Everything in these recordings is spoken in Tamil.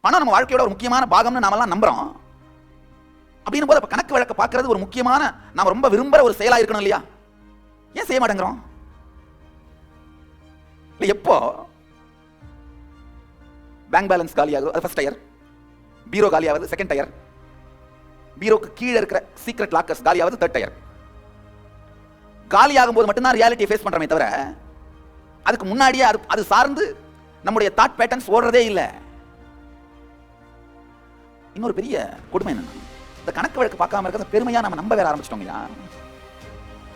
பணம் நம்ம வாழ்க்கையோட ஒரு முக்கியமான பாகம்னு நாமெல்லாம் நம்புறோம். அப்படின்னு போது கணக்கு வழக்க பார்க்கறது ஒரு முக்கியமான, நாம ரொம்ப விரும்புற ஒரு செயலா இருக்கணும் இல்லையா? ஏன் செய்ய மாட்டேங்கிறோம்? எப்போ பேங்க் பேலன்ஸ் காலியாகுது அது ஃபர்ஸ்ட் டயர், பீரோ காலியாவது செகண்ட் டயர், பீரோக்கு கீழே இருக்கிற சீக்ரெட் லாக்கர்ஸ் காலியாவது தேர்ட் டயர். காலியாகும் போது மட்டும்தான் ரியாலிட்டியை ஃபேஸ் பண்றோமே தவிர அதுக்கு முன்னாடியே அது சார்ந்து நம்முடைய தாட் பேட்டர்ன்ஸ் ஓடுறதே இல்லை. இன்னொரு பெரிய கொடுமை என்னன்னா, இந்த கணக்கு வழக்கு பார்க்காம இருக்கிற பெருமையா நம்ம நம்ப வேற ஆரம்பிச்சிட்டோங்கய்யா.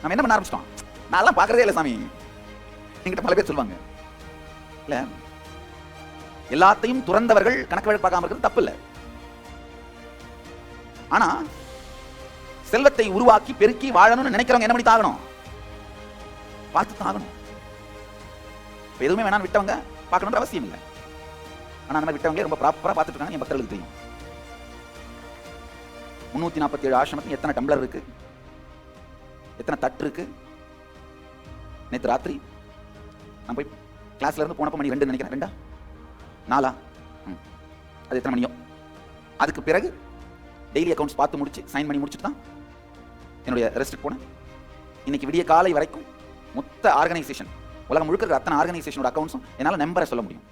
நம்ம என்ன பண்ண ஆரம்பிச்சிட்டோம், நான் பார்க்கறதே இல்லை சாமி. என்கிட்ட பல பேர் சொல்லுவாங்க, இல்ல எல்லாத்தையும் துறந்தவர்கள் கணக்கு வழக்கு பார்க்காம இருக்கிறது தப்பு இல்லை. ஆனா செல்வத்தை உருவாக்கி பெருக்கி வாழணும்னு நினைக்கிறவங்க என்ன பண்ணி தாகணும், பார்த்து தாகணும். எதுவுமே வேணாம் விட்டவங்க பார்க்கணுன்ற அவசியம் இல்லை. ஆனா அந்த விட்டவங்க ரொம்ப ப்ராப்பரா பார்த்துட்டு இருக்காங்க. என் பக்தர்களுக்கு தெரியும் 347 ஆசிரமத்துக்கு எத்தனை டம்ளர் இருக்கு, எத்தனை தட்டு இருக்கு. நேற்று ராத்திரி நான் போய் கிளாஸ்ல இருந்து போனப்ப மணி 2 நினைக்கிறேன், 2 4 அது எத்தனை மணியோ. அதுக்கு பிறகு டெய்லி அக்கௌண்ட்ஸ் பார்த்து முடிச்சு சைன் பண்ணி முடிச்சுட்டு தான் என்னுடைய ரெஸ்ட்டுக்கு போனேன். இன்னைக்கு விடிய காலை வரைக்கும் மொத்த ஆர்கனைசேஷன், உலகம் முழுக்க இருக்கிற அத்தனை ஆர்கனைசேஷனோட அக்கௌண்ட்ஸும் என்னால் நம்பரை சொல்ல முடியும்.